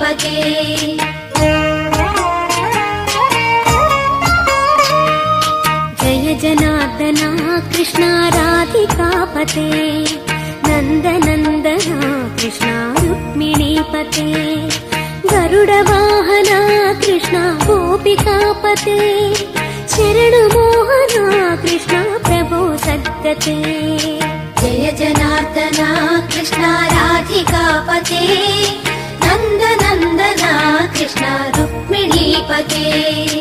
रुक्मिणीपते जय जनार्दना कृष्णा राधिकापते नन्दनन्दना कृष्णा रुक्मिणीपते गरुडवाहना कृष्णा गोपिकापते शरणमोहना कृष्णा प्रभो सद्गते जय जनार्दना कृष्णा राधिकापते नन्दनन्दना कृष्णा रुक्मिणीपते